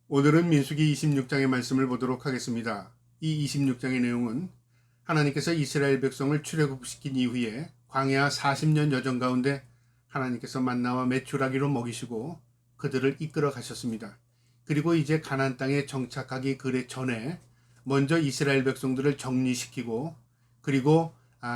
오늘은 민수기 26장의 말씀을 보도록 하겠습니다. 이 26장의 내용은 하나님께서 이스라엘 백성을 출애굽시킨 이후에 광야 40년 여정 가운데 하나님께서 만나와 메추라기로 먹이시고 그들을 이끌어 가셨습니다. 그리고 이제 가나안 땅에 정착하기 그래 전에 먼저 이스라엘 백성들을 정리시키고 그리고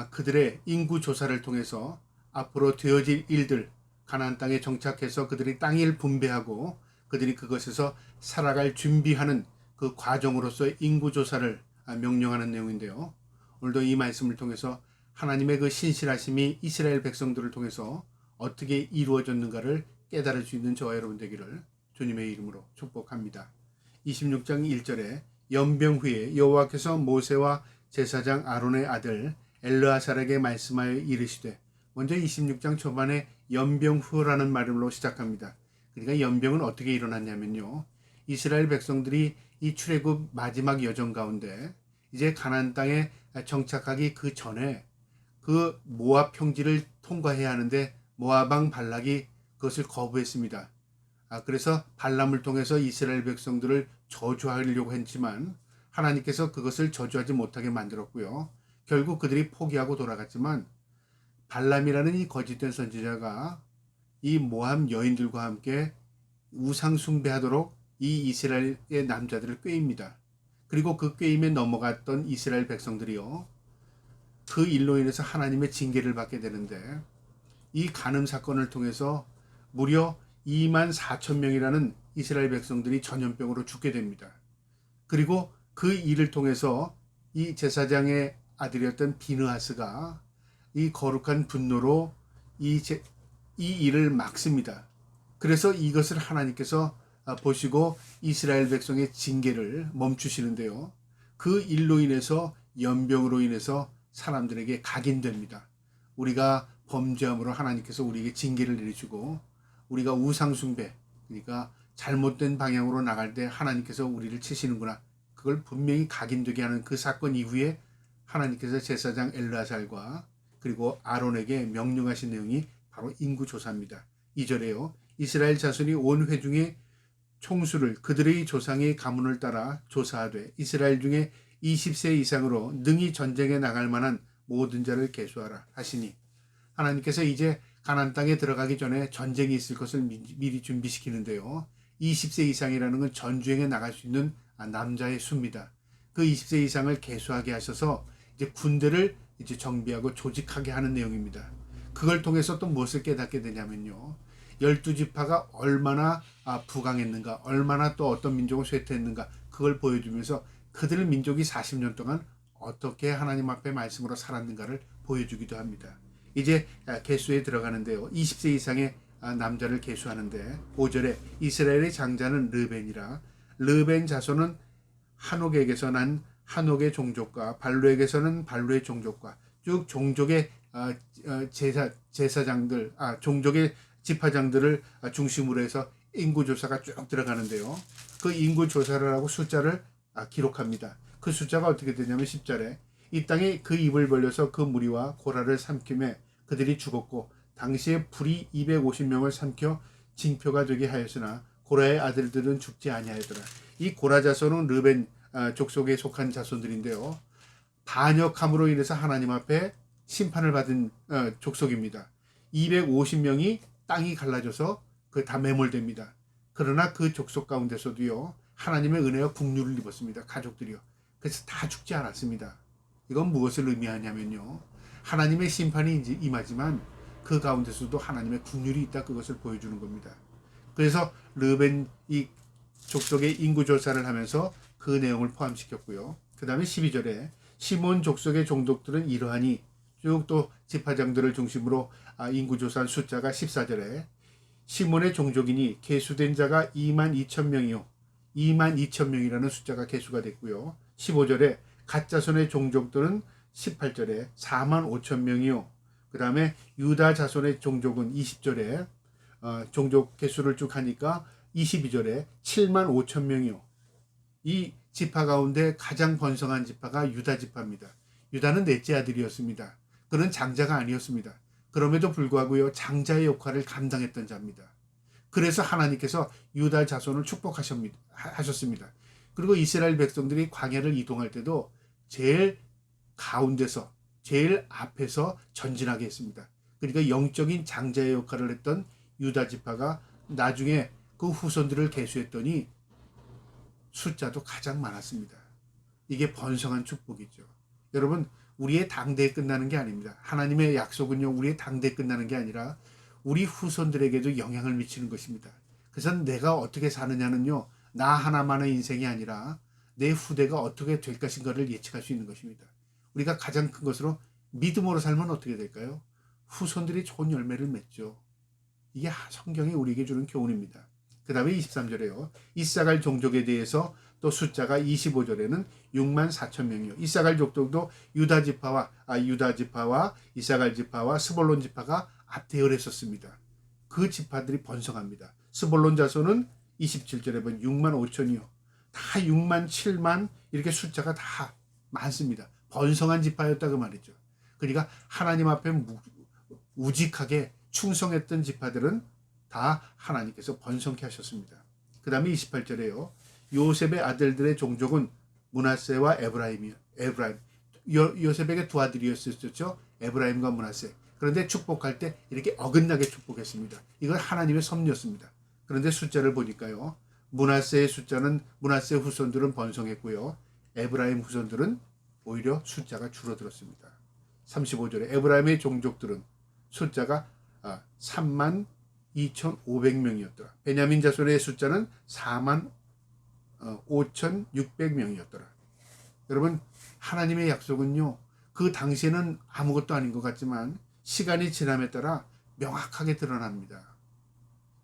그들의 인구 조사를 통해서 앞으로 되어질 일들, 가나안 땅에 정착해서 그들이 땅을 분배하고 그들이 그것에서 살아갈 준비하는 그 과정으로서의 인구조사를 명령하는 내용인데요. 오늘도 이 말씀을 통해서 하나님의 그 신실하심이 이스라엘 백성들을 통해서 어떻게 이루어졌는가를 깨달을 수 있는 저와 여러분 되기를 주님의 이름으로 축복합니다. 26장 1절에 연병 후에 여호와께서 모세와 제사장 아론의 아들 엘르아살에게 말씀하여 이르시되, 먼저 26장 초반에 연병 후라는 말로 시작합니다. 그러니까 연병은 어떻게 일어났냐면요. 이스라엘 백성들이 이 출애굽 마지막 여정 가운데 이제 가나안 땅에 정착하기 그 전에 그 모압 평지를 통과해야 하는데 모압 왕 발락이 그것을 거부했습니다. 그래서 발람을 통해서 이스라엘 백성들을 저주하려고 했지만 하나님께서 그것을 저주하지 못하게 만들었고요. 결국 그들이 포기하고 돌아갔지만 발람이라는 이 거짓된 선지자가 이 모함 여인들과 함께 우상 숭배하도록 이 이스라엘의 남자들을 꾀입니다. 그리고 그 꾀임에 넘어갔던 이스라엘 백성들이요, 그 일로 인해서 하나님의 징계를 받게 되는데, 이 간음 사건을 통해서 무려 2만 4천 명이라는 이스라엘 백성들이 전염병으로 죽게 됩니다. 그리고 그 일을 통해서 이 제사장의 아들이었던 비느하스가 이 거룩한 분노로 이 일을 막습니다. 그래서 이것을 하나님께서 보시고 이스라엘 백성의 징계를 멈추시는데요. 그 일로 인해서 연병으로 인해서 사람들에게 각인됩니다. 우리가 범죄함으로 하나님께서 우리에게 징계를 내리시고 우리가 우상숭배, 그러니까 잘못된 방향으로 나갈 때 하나님께서 우리를 치시는구나, 그걸 분명히 각인되게 하는 그 사건 이후에 하나님께서 제사장 엘르아살과 그리고 아론에게 명령하신 내용이 바로 인구조사입니다. 2절에요. 이스라엘 자손이 온 회중의 총수를 그들의 조상의 가문을 따라 조사하되 이스라엘 중에 20세 이상으로 능히 전쟁에 나갈 만한 모든 자를 계수하라 하시니, 하나님께서 이제 가나안 땅에 들어가기 전에 전쟁이 있을 것을 미리 준비시키는데요. 20세 이상이라는 건 전주행에 나갈 수 있는 남자의 수입니다. 그 20세 이상을 계수하게 하셔서 이제 군대를 이제 정비하고 조직하게 하는 내용입니다. 그걸 통해서 또 무엇을 깨닫게 되냐면요. 12지파가 얼마나 부강했는가, 얼마나 또 어떤 민족을 쇠퇴했는가, 그걸 보여주면서 그들 민족이 40년 동안 어떻게 하나님 앞에 말씀으로 살았는가를 보여주기도 합니다. 이제 계수에 들어가는데요. 20세 이상의 남자를 계수하는데 5절에 이스라엘의 장자는 르벤이라, 르벤 자손은 한옥에게서 난 한옥의 종족과 발루에게서는 발루의 종족과 쭉 종족의 제사장들, 종족의 지파장들을 중심으로 해서 인구조사가 쭉 들어가는데요. 그 인구조사를 하고 숫자를 기록합니다. 그 숫자가 어떻게 되냐면 10절에 이 땅에 그 입을 벌려서 그 무리와 고라를 삼킴에 그들이 죽었고 당시에 불이 250명을 삼켜 징표가 되게 하였으나 고라의 아들들은 죽지 아니하였더라. 이 고라 자손은 르벤 족속에 속한 자손들인데요. 반역함으로 인해서 하나님 앞에 심판을 받은 족속입니다. 250명이 땅이 갈라져서 그 다 매몰됩니다. 그러나 그 족속 가운데서도요, 하나님의 은혜와 국류를 입었습니다. 가족들이요. 그래서 다 죽지 않았습니다. 이건 무엇을 의미하냐면요, 하나님의 심판이 임하지만 그 가운데서도 하나님의 국률이 있다, 그것을 보여주는 겁니다. 그래서 르벤 이 족속의 인구조사를 하면서 그 내용을 포함시켰고요. 그 다음에 12절에 시몬 족속의 종족들은 이러하니, 쭉 또 지파장들을 중심으로 인구조사한 숫자가 14절에 시몬의 종족이니 계수된 자가 2만 2천 명이요. 2만 2천 명이라는 숫자가 계수가 됐고요. 15절에 갓자손의 종족들은 18절에 4만 5천 명이요. 그 다음에 유다 자손의 종족은 20절에 종족 개수를 쭉 하니까 22절에 7만 5천 명이요. 이 지파 가운데 가장 번성한 지파가 유다 지파입니다. 유다는 넷째 아들이었습니다. 그는 장자가 아니었습니다. 그럼에도 불구하고요, 장자의 역할을 감당했던 자입니다. 그래서 하나님께서 유다 자손을 축복하셨습니다. 그리고 이스라엘 백성들이 광야를 이동할 때도 제일 가운데서 제일 앞에서 전진하게 했습니다. 그러니까 영적인 장자의 역할을 했던 유다 지파가 나중에 그 후손들을 계수했더니 숫자도 가장 많았습니다. 이게 번성한 축복이죠. 여러분, 우리의 당대에 끝나는 게 아닙니다. 하나님의 약속은요, 우리의 당대에 끝나는 게 아니라 우리 후손들에게도 영향을 미치는 것입니다. 그래서 내가 어떻게 사느냐는요, 나 하나만의 인생이 아니라 내 후대가 어떻게 될 것인가를 예측할 수 있는 것입니다. 우리가 가장 큰 것으로 믿음으로 살면 어떻게 될까요? 후손들이 좋은 열매를 맺죠. 이게 성경이 우리에게 주는 교훈입니다. 그 다음에 23절에요. 이사갈 종족에 대해서 또 숫자가 25절에는 6만 4천 명이요. 이사갈 족속도 유다 지파와 이사갈 지파와 스볼론 지파가 앞대열했었습니다. 그 지파들이 번성합니다. 스볼론 자손은 27절에 보면 6만 5천이요. 다 6만 7만 이렇게 숫자가 다 많습니다. 번성한 지파였다 그 말이죠. 그러니까 하나님 앞에 우직하게 충성했던 지파들은 다 하나님께서 번성케 하셨습니다. 그 다음에 28절에요. 요셉의 아들들의 종족은 므낫세와 에브라임이요. 요셉에게 두 아들이었었죠. 에브라임과 므낫세. 그런데 축복할 때 이렇게 어긋나게 축복했습니다. 이건 하나님의 섭리였습니다. 그런데 숫자를 보니까요. 므낫세 후손들은 번성했고요. 에브라임 후손들은 오히려 숫자가 줄어들었습니다. 35절에 에브라임의 종족들은 숫자가 3만 2,500명이었더라. 베냐민 자손의 숫자는 4만 5,600명이었더라. 여러분, 하나님의 약속은요, 그 당시에는 아무것도 아닌 것 같지만 시간이 지남에 따라 명확하게 드러납니다.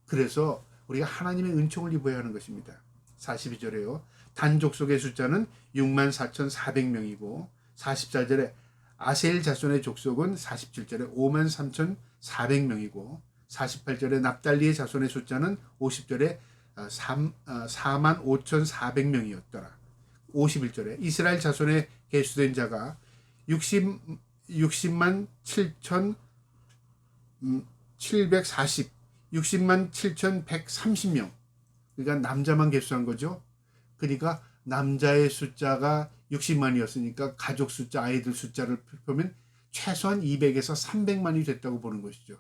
그래서 우리가 하나님의 은총을 입어야 하는 것입니다. 42절에요. 단족속의 숫자는 6만 4,400명이고 44절에 아셀 자손의 족속은 47절에 5만 3,400명이고 48절에 납달리의 자손의 숫자는 50절에 4만 5,400명이었더라. 51절에 이스라엘 자손의 계수된 자가 60만 7,740 60만 7,130명. 그러니까 남자만 계수한 거죠. 그러니까 남자의 숫자가 60만이었으니까 가족 숫자, 아이들 숫자를 보면 최소한 200에서 300만이 됐다고 보는 것이죠.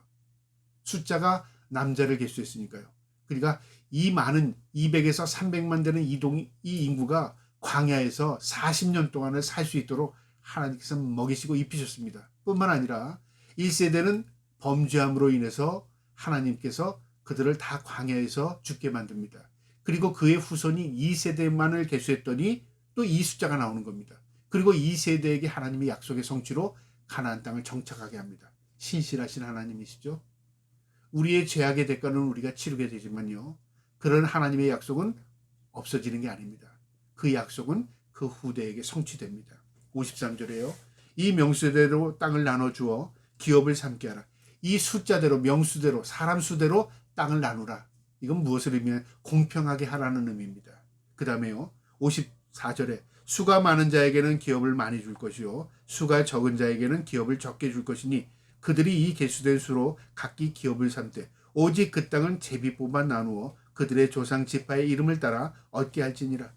숫자가 남자를 계수했으니까요. 그러니까 이 많은 200에서 300만 되는 이 인구가 광야에서 40년 동안을 살 수 있도록 하나님께서 먹이시고 입히셨습니다. 뿐만 아니라 1세대는 범죄함으로 인해서 하나님께서 그들을 다 광야에서 죽게 만듭니다. 그리고 그의 후손이 2세대만을 계수했더니 또 이 숫자가 나오는 겁니다. 그리고 2세대에게 하나님의 약속의 성취로 가나안 땅을 정착하게 합니다. 신실하신 하나님이시죠. 우리의 죄악의 대가는 우리가 치르게 되지만요. 그런 하나님의 약속은 없어지는 게 아닙니다. 그 약속은 그 후대에게 성취됩니다. 53절에요. 이 명수대로 땅을 나눠주어 기업을 삼게 하라. 이 숫자대로 명수대로 사람 수대로 땅을 나누라. 이건 무엇을 의미하면 공평하게 하라는 의미입니다. 그 다음에요. 54절에 수가 많은 자에게는 기업을 많이 줄 것이요 수가 적은 자에게는 기업을 적게 줄 것이니 그들이 이 계수된 수로 각기 기업을 삼되 오직 그 땅은 제비 뽑아 나누어 그들의 조상 지파의 이름을 따라 얻게 할지니라.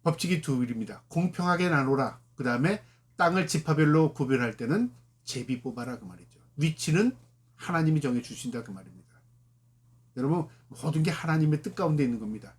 법칙이 두 일입니다. 공평하게 나누라. 그 다음에 땅을 지파별로 구별할 때는 제비 뽑아라 그 말이죠. 위치는 하나님이 정해 주신다 그 말입니다. 여러분, 모든 게 하나님의 뜻 가운데 있는 겁니다.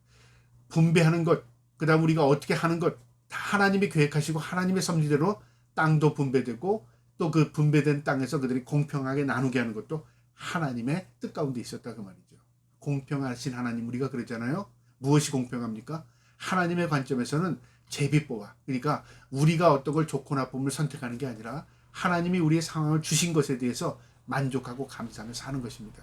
분배하는 것, 그 다음 우리가 어떻게 하는 것, 다 하나님이 계획하시고 하나님의 섭리대로 땅도 분배되고 또 그 분배된 땅에서 그들이 공평하게 나누게 하는 것도 하나님의 뜻 가운데 있었다 그 말이죠. 공평하신 하나님, 우리가 그러잖아요. 무엇이 공평합니까? 하나님의 관점에서는 제비 뽑아. 그러니까 우리가 어떤 걸 좋고 나쁨을 선택하는 게 아니라 하나님이 우리의 상황을 주신 것에 대해서 만족하고 감사하며 사는 것입니다.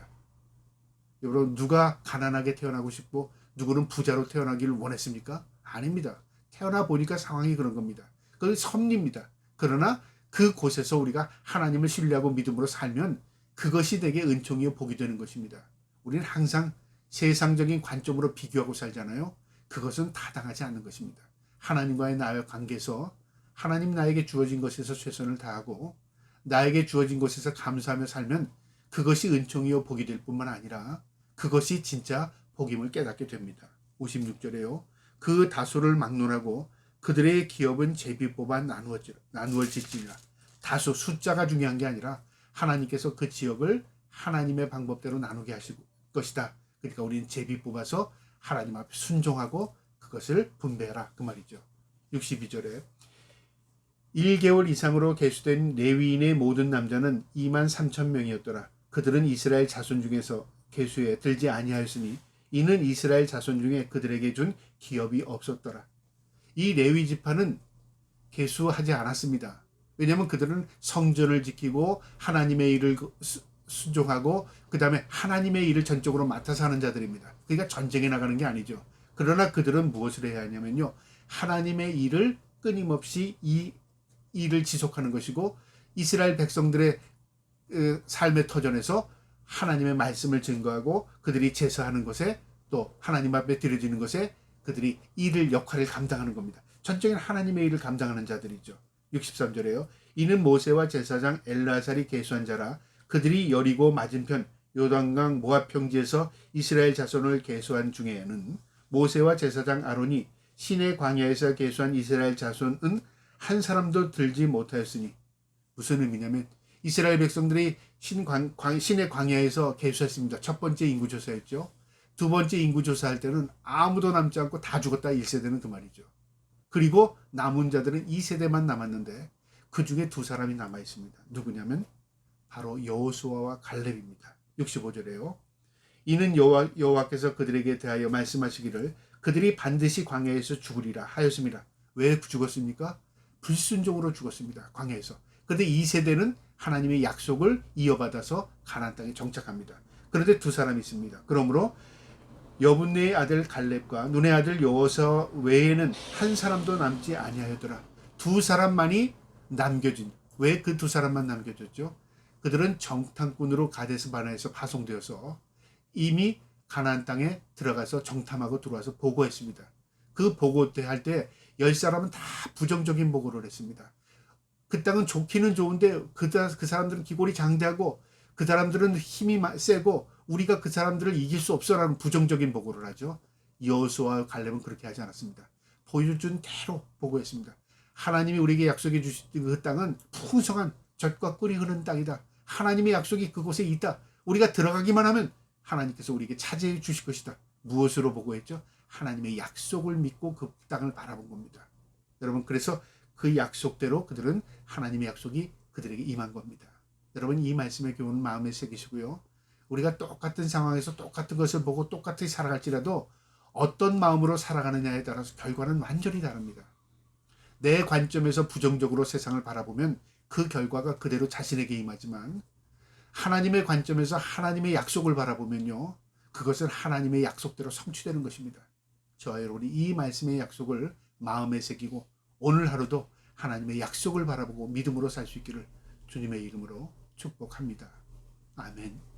여러분, 누가 가난하게 태어나고 싶고 누구는 부자로 태어나기를 원했습니까? 아닙니다. 태어나 보니까 상황이 그런 겁니다. 그건 섭리입니다. 그러나 그곳에서 우리가 하나님을 신뢰하고 믿음으로 살면 그것이 되게 은총이요 복이 되는 것입니다. 우리는 항상 세상적인 관점으로 비교하고 살잖아요. 그것은 타당하지 않는 것입니다. 하나님과의 나의 관계에서 하나님 나에게 주어진 것에서 최선을 다하고 나에게 주어진 것에서 감사하며 살면 그것이 은총이요 복이 될 뿐만 아니라 그것이 진짜 복임을 깨닫게 됩니다. 56절에요. 그 다소를 막론하고 그들의 기업은 제비 뽑아 나누어질지니라. 다소 숫자가 중요한 게 아니라 하나님께서 그 지역을 하나님의 방법대로 나누게 하실 것이다. 그러니까 우리는 제비 뽑아서 하나님 앞에 순종하고 그것을 분배해라 그 말이죠. 62절에 1개월 이상으로 계수된 레위인의 모든 남자는 23,000명이었더라. 그들은 이스라엘 자손 중에서 계수에 들지 아니하였으니 이는 이스라엘 자손 중에 그들에게 준 기업이 없었더라. 이 레위 지파는 계수하지 않았습니다. 왜냐하면 그들은 성전을 지키고 하나님의 일을 순종하고 그 다음에 하나님의 일을 전적으로 맡아서 하는 자들입니다. 그러니까 전쟁에 나가는 게 아니죠. 그러나 그들은 무엇을 해야 하냐면요. 하나님의 일을 끊임없이 이 일을 지속하는 것이고 이스라엘 백성들의 삶의 터전에서 하나님의 말씀을 증거하고 그들이 제사하는 것에 또 하나님 앞에 드려지는 것에 그들이 일을 역할을 감당하는 겁니다. 전적인 하나님의 일을 감당하는 자들이죠. 63절에요. 이는 모세와 제사장 엘르아살이 계수한 자라. 그들이 여리고 맞은편 요단강 모압 평지에서 이스라엘 자손을 계수한 중에는 모세와 제사장 아론이 시내 광야에서 계수한 이스라엘 자손은 한 사람도 들지 못하였으니 무슨 의미냐면 이스라엘 백성들이 신의 광야에서 계수했습니다. 첫 번째 인구조사였죠. 두 번째 인구조사할 때는 아무도 남지 않고 다 죽었다 1세대는 그 말이죠. 그리고 남은 자들은 2세대만 남았는데 그 중에 두 사람이 남아 있습니다. 누구냐면 바로 여호수아와 갈렙입니다. 65절에요. 이는 여호와께서 그들에게 대하여 말씀하시기를 그들이 반드시 광야에서 죽으리라 하였습니다. 왜 죽었습니까? 불순종으로 죽었습니다. 광야에서. 그런데 2세대는 하나님의 약속을 이어받아서 가나안 땅에 정착합니다. 그런데 두 사람이 있습니다. 그러므로 여분네의 아들 갈렙과 눈의 아들 여호수아 외에는 한 사람도 남지 아니하였더라. 두 사람만이 남겨진. 왜 그 두 사람만 남겨졌죠? 그들은 정탐꾼으로 가데스 바네아에서 파송되어서 이미 가나안 땅에 들어가서 정탐하고 들어와서 보고했습니다. 그 보고 때 할 때 10사람은 다 부정적인 보고를 했습니다. 그 땅은 좋기는 좋은데 그 사람들은 기골이 장대하고 그 사람들은 힘이 세고 우리가 그 사람들을 이길 수 없어라는 부정적인 보고를 하죠. 여호수아와 갈렙은 그렇게 하지 않았습니다. 보여준 대로 보고했습니다. 하나님이 우리에게 약속해 주신 그 땅은 풍성한 젖과 꿀이 흐르는 땅이다. 하나님의 약속이 그곳에 있다. 우리가 들어가기만 하면 하나님께서 우리에게 차지해 주실 것이다. 무엇으로 보고했죠? 하나님의 약속을 믿고 그 땅을 바라본 겁니다. 여러분, 그래서 그 약속대로 그들은 하나님의 약속이 그들에게 임한 겁니다. 여러분, 이 말씀의 교훈은 마음에 새기시고요. 우리가 똑같은 상황에서 똑같은 것을 보고 똑같이 살아갈지라도 어떤 마음으로 살아가느냐에 따라서 결과는 완전히 다릅니다. 내 관점에서 부정적으로 세상을 바라보면 그 결과가 그대로 자신에게 임하지만 하나님의 관점에서 하나님의 약속을 바라보면요. 그것은 하나님의 약속대로 성취되는 것입니다. 저와 여러분이 이 말씀의 약속을 마음에 새기고 오늘 하루도 하나님의 약속을 바라보고 믿음으로 살 수 있기를 주님의 이름으로 축복합니다. 아멘.